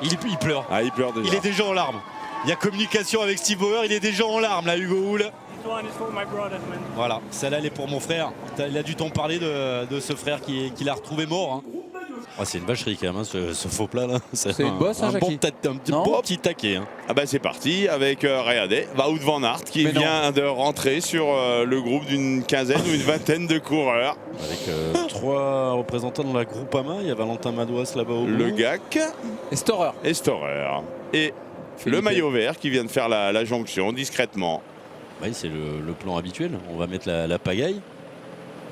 Il pleure. Ah, il pleure déjà. Il est déjà en larmes. Il y a communication avec Steve Bauer, il est déjà en larmes là, Hugo Hull. Voilà, celle-là elle est pour mon frère. Il a dû t'en parler de ce frère qui l'a retrouvé mort. Hein. Ah, c'est une vacherie quand même, hein, ce faux plat là. C'est une bosse, hein, un Jackie. bon petit taquet. Hein. Ah bah c'est parti avec regardez, Wout van Aert qui vient de rentrer sur le groupe d'une quinzaine ou une vingtaine de coureurs. Avec 3 représentants dans la Groupama, il y a Valentin Madouas là-bas au bout. Le GAC Et Storer. et Storer. Et le maillot vert qui vient de faire la jonction discrètement. Oui, c'est le plan habituel. On va mettre la pagaille.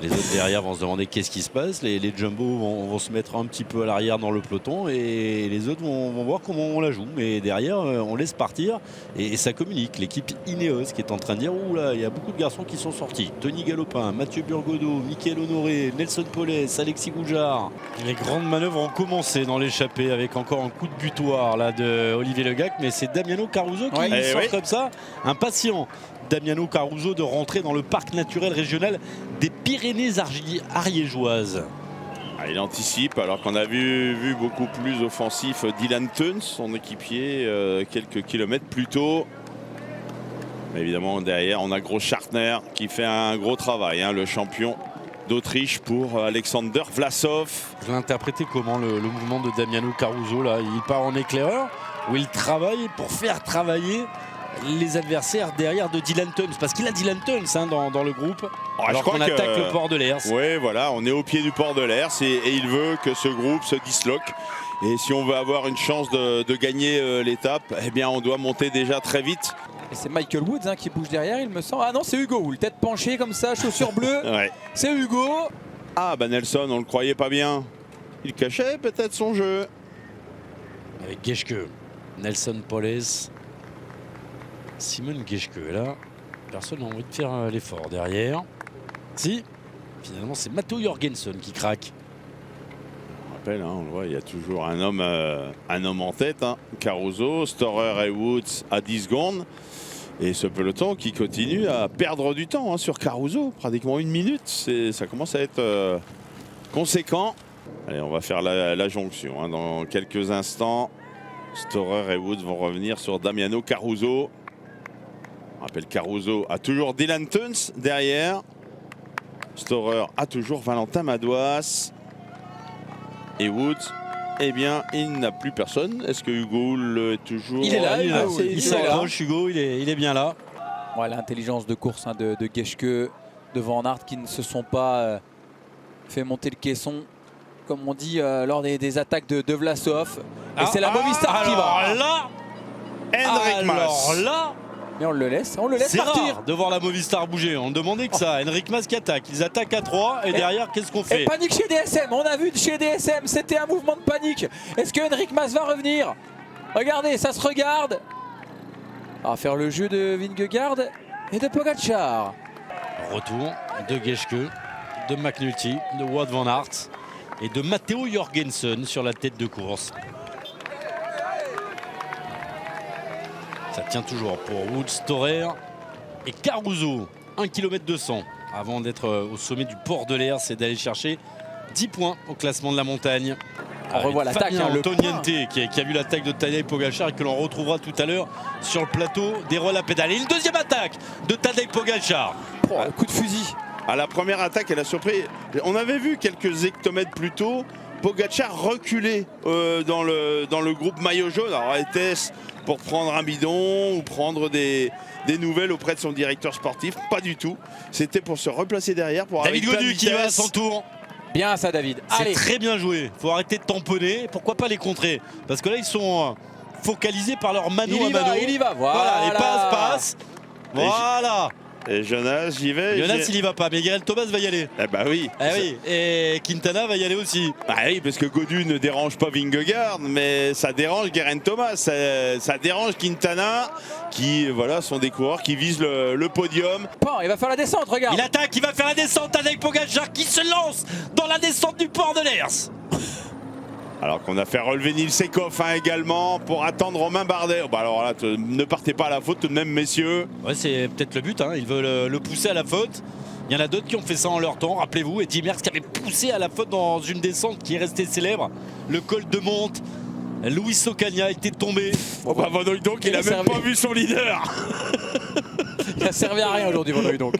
Les autres derrière vont se demander qu'est-ce qui se passe. Les Jumbo vont se mettre un petit peu à l'arrière dans le peloton et les autres vont voir comment on la joue. Mais derrière, on laisse partir et ça communique. L'équipe Ineos qui est en train de dire oula, il y a beaucoup de garçons qui sont sortis. Tony Galopin, Mathieu Burgodeau, Mickaël Honoré, Nelson Poles, Alexis Goujard. Les grandes manœuvres ont commencé dans l'échappée avec encore un coup de butoir là de Olivier Legac. Mais c'est Damiano Caruso qui sort comme ça, impatient. Damiano Caruso de rentrer dans le parc naturel régional des Pyrénées-Ariégeoises. Ah, il anticipe alors qu'on a vu beaucoup plus offensif Dylan Teuns, son équipier, quelques kilomètres plus tôt. Mais évidemment derrière on a Gros Schartner qui fait un gros travail, hein, le champion d'Autriche pour Alexander Vlasov. Je l'ai interprété comment le mouvement de Damiano Caruso là, il part en éclaireur où il travaille pour faire travailler les adversaires derrière de Dylan Teuns, parce qu'il a Dylan Teuns hein, dans le groupe. Alors qu'on attaque le port de l'Hers. Oui, voilà, on est au pied du port de l'Hers et il veut que ce groupe se disloque. Et si on veut avoir une chance de gagner l'étape, eh bien on doit monter déjà très vite. Et c'est Michael Woods hein, qui bouge derrière, il me semble. Ah non, c'est Hugo Hull, tête penchée comme ça, chaussures bleues. Ouais. C'est Hugo. Ah bah Nelson, on le croyait pas bien. Il cachait peut-être son jeu. Avec Geschke, Nelson Poles, Simon Geschke là, personne n'a envie de faire l'effort derrière. Si, finalement c'est Matteo Jorgensen qui craque. On rappelle, hein, on le voit, il y a toujours un homme en tête. Hein. Caruso, Storer et Woods à 10 secondes. Et ce peloton qui continue à perdre du temps hein, sur Caruso, pratiquement 1 minute. Ça commence à être conséquent. Allez, on va faire la jonction hein, dans quelques instants. Storer et Woods vont revenir sur Damiano Caruso. On rappelle Caruso a toujours Dylan Teuns derrière. Storer a toujours Valentin Madouas. Et Woods, eh bien, il n'a plus personne. Est-ce que Hugo Hull est toujours... Il est là, il s'accroche, Hugo, il est bien là. Ouais, l'intelligence de course hein, de Geschke, de Van Aert qui ne se sont pas fait monter le caisson, comme on dit lors des attaques de Vlasov. Et c'est la Movistar qui va. Là, Henrik Mas. alors là, mais on le laisse c'est partir. rare de voir la Movistar bouger. On demandait que ça. Henrik Mas qui attaque. Ils attaquent à 3 et derrière, qu'est-ce qu'on fait? Et panique chez DSM. On a vu chez DSM, c'était un mouvement de panique. Est-ce que Henrik Mas va revenir? Regardez, ça se regarde. On va faire le jeu de Vingegaard et de Pogacar. Retour de Geschke, de McNulty, de Wout van Aert et de Matteo Jorgensen sur la tête de course. Ça tient toujours pour Woods, Storer et Caruso. 1 km 200 avant d'être au sommet du port de l'Hers et d'aller chercher 10 points au classement de la montagne. On revoit l'attaque. Fabien Hein, Antoniente qui a vu l'attaque de Tadej Pogacar et que l'on retrouvera tout à l'heure sur le plateau des relais à pédale. Et une deuxième attaque de Tadej Pogacar. coup de fusil. À la première attaque, elle a surpris. On avait vu quelques hectomètres plus tôt Pogacar reculer dans le groupe maillot jaune. Alors était-ce pour prendre un bidon ou prendre des nouvelles auprès de son directeur sportif? Pas du tout. C'était pour se replacer derrière. Pour David Gaudu qui va à son tour. Bien ça David. C'est très bien joué. Faut arrêter de tamponner. Pourquoi pas les contrer? Parce que là ils sont focalisés par leur mano à mano. Il y va. Voilà. Les passes. Voilà. Et Jonas, j'y vais. Jonas, il y va pas, mais Geraint Thomas va y aller. Eh bah oui. Oui. Et Quintana va y aller aussi. Bah oui, parce que Gaudu ne dérange pas Vingegaard, mais ça dérange Geraint Thomas, ça dérange Quintana, qui voilà, sont des coureurs qui visent le podium. Il va faire la descente, regarde. Il attaque, il va faire la descente avec Pogacar qui se lance dans la descente du port de l'Hers. Alors qu'on a fait relever Nils Sekoff également pour attendre Romain Bardet. Bah alors là, ne partez pas à la faute tout de même, messieurs. Ouais, c'est peut-être le but, hein. Il veut le pousser à la faute. Il y en a d'autres qui ont fait ça en leur temps, rappelez-vous. Eddy Merckx qui avait poussé à la faute dans une descente qui est restée célèbre. Le col de Monte. Luis Ocaña était tombé. Oh bah Van Hooijdonk, il a même pas vu son leader. Il a servi à rien aujourd'hui, Van Hooijdonk.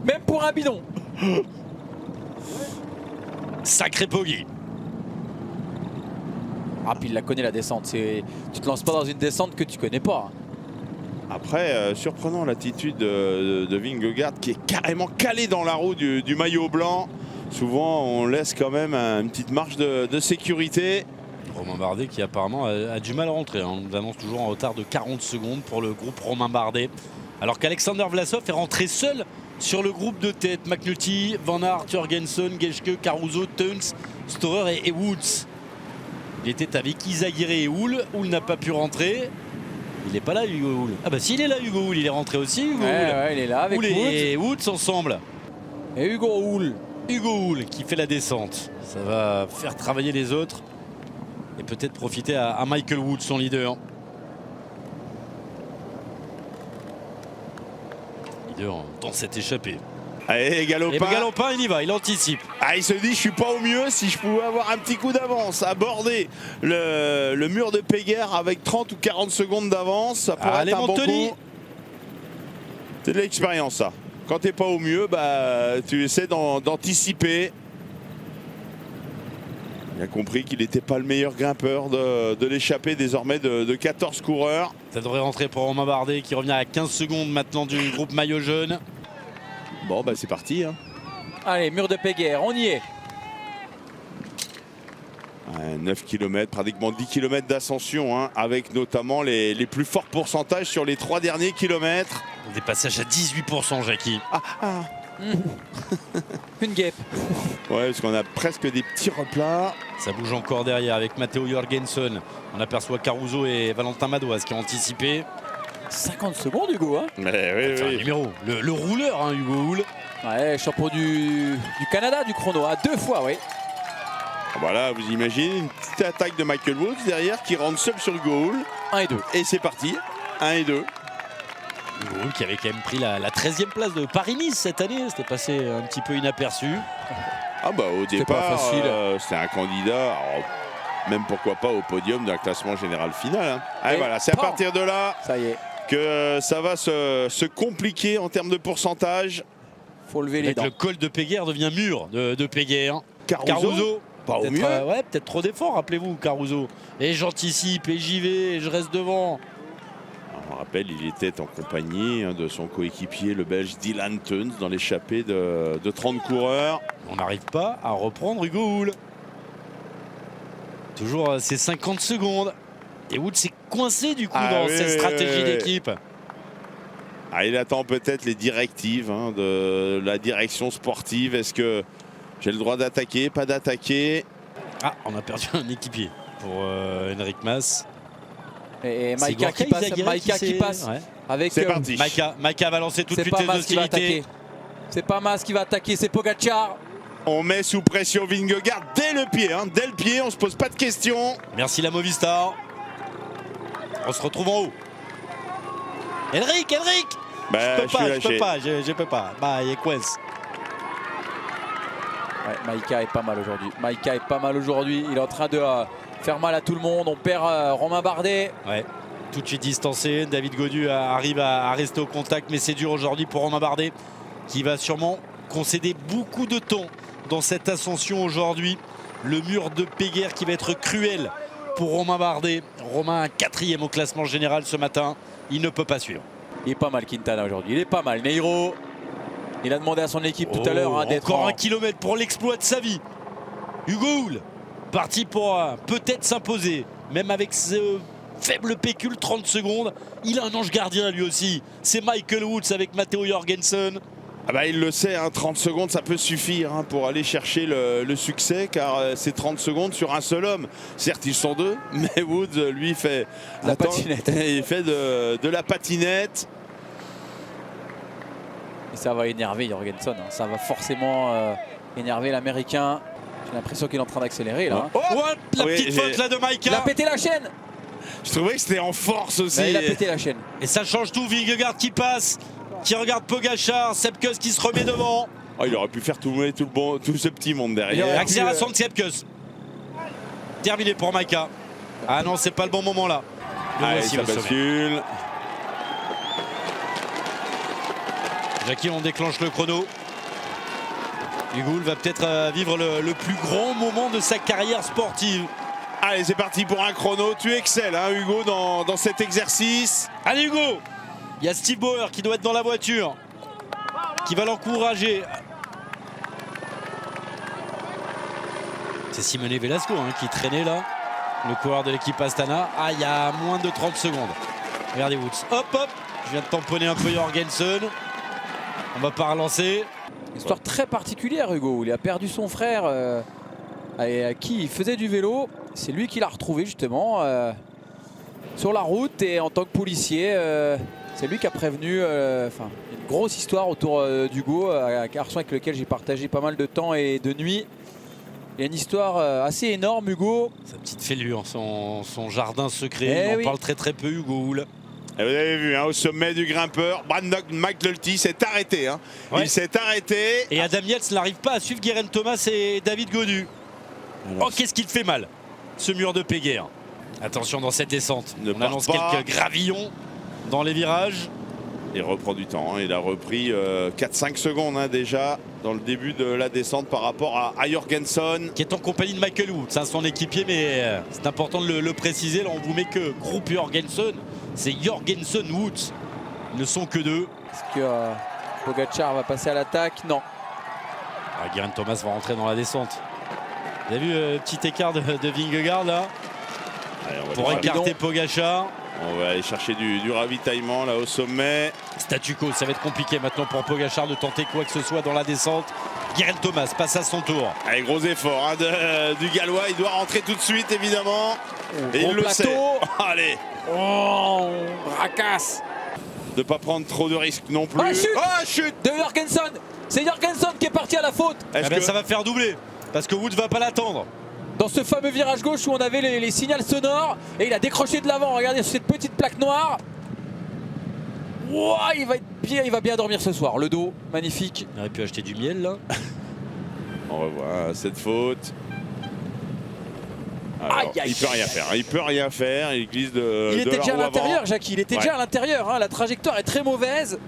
Même pour un bidon. Sacré Poggi. Ah, puis il la connaît la descente. Tu te lances pas dans une descente que tu connais pas. Après, surprenant l'attitude de Vingegaard qui est carrément calé dans la roue du maillot blanc. Souvent, on laisse quand même une petite marge de sécurité. Romain Bardet qui apparemment a du mal à rentrer. On nous annonce toujours un retard de 40 secondes pour le groupe Romain Bardet. Alors qu'Alexander Vlasov est rentré seul sur le groupe de tête. McNulty, Van Aert, Jorgensen, Geschke, Caruso, Teuns, Storer et Woods. Il était avec Izagirre et Houle. Houle n'a pas pu rentrer. Il n'est pas là, Hugo Houle. Ah bah s'il est là, Hugo Houle, il est rentré aussi, Hugo Houle. Ouais, il est là avec Houle et Woods ensemble. Et Hugo Houle. Hugo Houle qui fait la descente. Ça va faire travailler les autres. Et peut-être profiter à Michael Woods, son leader. Leader dans cette échappée. Allez, Galopin. Et Galopin, il y va, il anticipe. Ah, il se dit, je suis pas au mieux. Si je pouvais avoir un petit coup d'avance, aborder le mur de Péguerre avec 30 ou 40 secondes d'avance, ça pourrait Allez, être un bon Montoni. coup. C'est de l'expérience, ça. Quand t'es pas au mieux, bah, tu essaies d'anticiper. Il a compris qu'il n'était pas le meilleur grimpeur de l'échappée désormais de 14 coureurs. Ça devrait rentrer pour Romain Bardet qui revient à 15 secondes maintenant du groupe maillot jaune. Bon, bah c'est parti. Hein. Allez, mur de Péguerre, on y est. 9 km, pratiquement 10 km d'ascension, hein, avec notamment les plus forts pourcentages sur les 3 derniers kilomètres. Des passages à 18%, Jackie. Une guêpe. Ouais, parce qu'on a presque des petits replats. Ça bouge encore derrière avec Matteo Jorgensen. On aperçoit Caruso et Valentin Madouas qui ont anticipé. 50 secondes, Hugo. Hein. Mais oui, Enfin, oui. numéro, le rouleur, hein, Hugo Houle. Ouais, champion du Canada du chrono, à 2 fois, oui. Voilà, vous imaginez une petite attaque de Michael Woods derrière qui rentre seul sur Hugo Houle. 1 et 2. Et c'est parti, 1 et 2. Hugo Houle qui avait quand même pris la 13e place de Paris-Nice cette année. C'était passé un petit peu inaperçu. Ah bah au C'était départ, pas facile. c'était un candidat, alors, même pourquoi pas au podium d'un classement général final. Hein. Allez, Et voilà, c'est à pan. partir de là Ça y est, que ça va se compliquer en termes de pourcentage. faut lever les Avec dents. le col de Péguerre devient mur de Péguerre. Caruso, pas au Peut-être mieux. ouais, peut-être trop d'efforts, rappelez-vous, Caruso. Et j'anticipe, et j'y vais, et je reste devant. On rappelle, il était en compagnie de son coéquipier, le Belge Dylan Teuns, dans l'échappée de 30 coureurs. On n'arrive pas à reprendre Hugo Houle. Toujours ces 50 secondes. Et Wood s'est coincé du coup dans oui, cette stratégie oui. d'équipe. Ah, il attend peut-être les directives de la direction sportive. Est-ce que j'ai le droit d'attaquer, pas d'attaquer? Ah, on a perdu un équipier pour Enric Mas. Et C'est Maïka qui Gorka passe, Izagirre Maïka qui s'est- passe. Ouais. Avec C'est parti. Maïka va lancer tout de c'est suite pas les Mas qui va hostilités. attaquer. C'est pas Mas qui va attaquer, c'est Pogacar. On met sous pression Vingegaard dès le pied. Dès le pied, on se pose pas de questions. Merci la Movistar. On se retrouve en haut. Enric Bah, je peux pas. Bah, il est coince. Ouais, Maïka est pas mal aujourd'hui. Maïka est pas mal aujourd'hui. Il est en train de faire mal à tout le monde. On perd Romain Bardet. Ouais. Tout de suite distancé. David Gaudu arrive à rester au contact, mais c'est dur aujourd'hui pour Romain Bardet qui va sûrement concéder beaucoup de temps dans cette ascension aujourd'hui. Le mur de Péguerre qui va être cruel pour Romain Bardet. Romain 4e au classement général ce matin. Il ne peut pas suivre. Il est pas mal Quintana aujourd'hui. Il est pas mal. Neiro, il a demandé à son équipe tout à l'heure d'être encore en... 1 kilomètre pour l'exploit de sa vie. Hugo Houle, parti pour peut-être s'imposer, même avec ce faible pécule, 30 secondes. Il a un ange gardien lui aussi. C'est Michael Woods avec Matteo Jorgensen. Ah bah, il le sait, 30 secondes, ça peut suffire pour aller chercher le succès, car c'est 30 secondes sur un seul homme. Certes, ils sont deux, mais Woods, lui, fait La patinette. Il fait de la patinette. Et ça va énerver Jorgensen. Ça va forcément énerver l'Américain. J'ai l'impression qu'il est en train d'accélérer là. Oh, La oui, petite faute là de Maïka. Il a pété la chaîne. je trouvais que c'était en force aussi. Là, il a pété la chaîne. Et ça change tout. Vingegaard qui passe, qui regarde Pogacar, Sepkus qui se remet devant. Oh, il aurait pu faire tout ce petit monde Il derrière. aurait- Accélération de Sepkus. Terminé pour Maïka. Ah non, c'est pas le bon moment là. Le Allez, voici, ça le sommet. bascule. Jackie, on déclenche le chrono. Hugo va peut-être vivre le plus grand moment de sa carrière sportive. Allez, c'est parti pour un chrono. Tu excelles, hein, Hugo, dans cet exercice. Allez Hugo, il y a Steve Bauer qui doit être dans la voiture, qui va l'encourager. C'est Simone Velasco qui traînait là, le coureur de l'équipe Astana. Ah, il y a moins de 30 secondes. Regardez Woods. Hop, hop. Je viens de tamponner un peu Jorgensen. On va pas relancer. Histoire très particulière, Hugo. Il a perdu son frère à qui il faisait du vélo. C'est lui qui l'a retrouvé justement sur la route. Et en tant que policier, c'est lui qui a prévenu. Une grosse histoire autour d'Hugo, un garçon avec lequel j'ai partagé pas mal de temps et de nuits. Il y a une histoire assez énorme, Hugo. Sa petite fêlure, son jardin secret. On parle très très peu, Hugo Hull. Et vous avez vu, au sommet du grimpeur, Brandon McNulty s'est arrêté. Ouais. Il s'est arrêté. Et Adam Yates n'arrive pas à suivre Geraint Thomas et David Gaudu. Oh, qu'est-ce qu'il fait mal, ce mur de Péguerre. Attention dans cette descente. On annonce quelques gravillons dans les virages. Il reprend du temps. Il a repris 4-5 secondes déjà dans le début de la descente par rapport à Jorgensen. Qui est en compagnie de Michael Woods, son équipier, mais c'est important de le préciser. Là, on vous met que groupe Jorgensen. C'est Jorgensen Woods. Ils ne sont que deux. Est-ce que Pogacar va passer à l'attaque? Non. Geraint Thomas va rentrer dans la descente. Vous avez vu le petit écart de Vingegaard là? Allez, pour écarter Pogacar. On va aller chercher du ravitaillement là au sommet. Statu quo, ça va être compliqué maintenant pour Pogacar de tenter quoi que ce soit dans la descente. Geraint Thomas passe à son tour. Allez, gros effort du Gallois. Il doit rentrer tout de suite évidemment. Et il le sait. Allez. Oh, racasse. De ne pas prendre trop de risques non plus. Chute de Jorgensen. C'est Jorgensen qui est parti à la faute. Ça va faire doubler parce que Wood va pas l'attendre. Dans ce fameux virage gauche où on avait les signaux sonores et il a décroché de l'avant. Regardez sur cette petite plaque noire. Wow, il va bien dormir ce soir. Le dos, magnifique. Il aurait pu acheter du miel là. On revoit cette faute. Alors, il peut rien faire. Il peut rien faire. Il glisse de. Il était déjà à l'intérieur, avant. Jackie. Il était déjà à l'intérieur. La trajectoire est très mauvaise.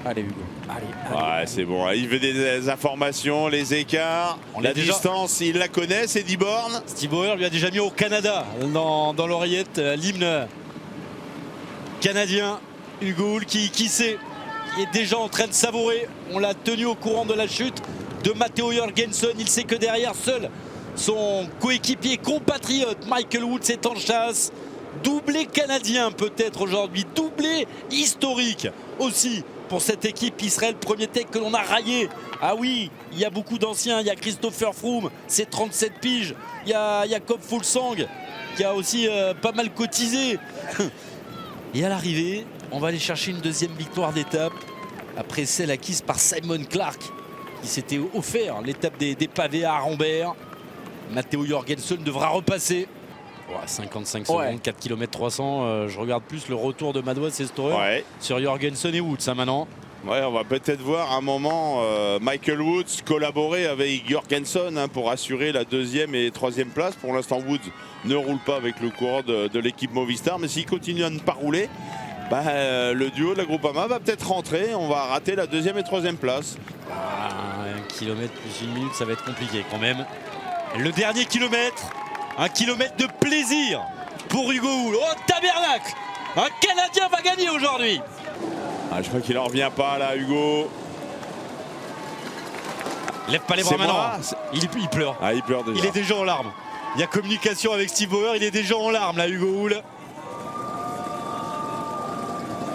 Allez, Hugo. Allez. Ouais, c'est bon. Il veut des informations, les écarts, la distance. Il la connaît, c'est 10 bornes. Steve Bauer lui a déjà mis au Canada dans l'oreillette l'hymne canadien. Hugo Hull qui sait, qui est déjà en train de savourer. On l'a tenu au courant de la chute de Matteo Jorgensen. Il sait que derrière, seul son coéquipier compatriote Michael Woods est en chasse. Doublé canadien peut-être aujourd'hui, doublé historique aussi pour cette équipe Israël Premier Tech que l'on a raillé. Ah oui, il y a beaucoup d'anciens, il y a Christopher Froome, c'est 37 piges, il y a Jakob Fuglsang qui a aussi pas mal cotisé. Et à l'arrivée, on va aller chercher une deuxième victoire d'étape après celle acquise par Simon Clark qui s'était offert l'étape des pavés à Arambert. Matteo Jorgensen devra repasser. 55 secondes, 4 km 300. Je regarde plus le retour de Madois et Storer sur Jorgensen et Woods maintenant. Ouais, on va peut-être voir un moment Michael Woods collaborer avec Jorgensen pour assurer la deuxième et troisième place. Pour l'instant, Woods ne roule pas avec le coureur de l'équipe Movistar, mais s'il continue à ne pas rouler, le duo de la Groupama va peut-être rentrer. On va rater la deuxième et troisième place. 1 kilomètre plus 1 minute, ça va être compliqué quand même. Le dernier kilomètre, un kilomètre de plaisir pour Hugo Hull. Oh, tabernacle! Un Canadien va gagner aujourd'hui. Je crois qu'il n'en revient pas là, Hugo. Lève pas les bras maintenant. Il pleure. Il pleure déjà. Il est déjà en larmes. Il y a communication avec Steve Bauer. Il est déjà en larmes là, Hugo Hull.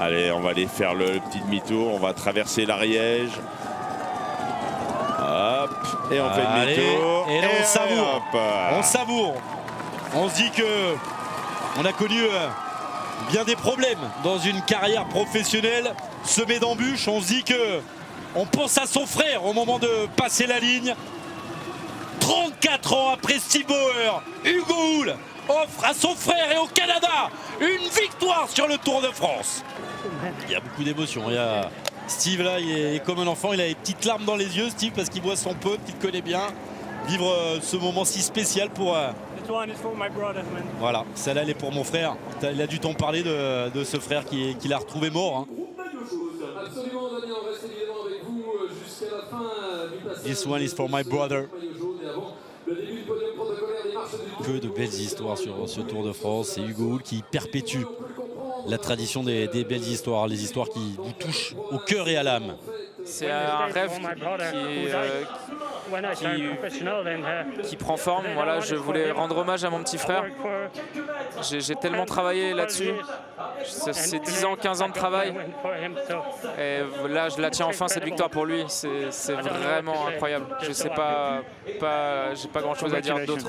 Allez, on va aller faire le petit demi-tour. On va traverser l'Ariège. Hop, et on fait demi-tour. Et là, on savoure. On savoure. On se dit que on a connu bien des problèmes dans une carrière professionnelle semée d'embûches. On se dit que on pense à son frère au moment de passer la ligne. 34 ans après Steve Bauer, Hugo Hull offre à son frère et au Canada une victoire sur le Tour de France. Il y a beaucoup d'émotions. Il y a Steve là, il est comme un enfant, il a des petites larmes dans les yeux, Steve, parce qu'il voit son pote qu'il connaît bien vivre ce moment si spécial pour Voilà, celle-là elle est pour mon frère. Il a dû t'en parler de ce frère qui l'a retrouvé mort. Hein. Absolument, Damien, on reste évidemment avec vous jusqu'à la fin du passage. This one is for my brother. Le début du podium protocolaire des marches du Que de belles histoires sur ce Tour de France. C'est Hugo Hull qui perpétue la tradition des belles histoires, les histoires qui vous touchent au cœur et à l'âme. C'est un rêve qui prend forme. Voilà, je voulais rendre hommage à mon petit frère. J'ai tellement travaillé là-dessus. C'est 10 ans, 15 ans de travail. Et là, je la tiens enfin, cette victoire pour lui. C'est vraiment incroyable. Je sais pas, j'ai pas grand-chose à dire d'autre.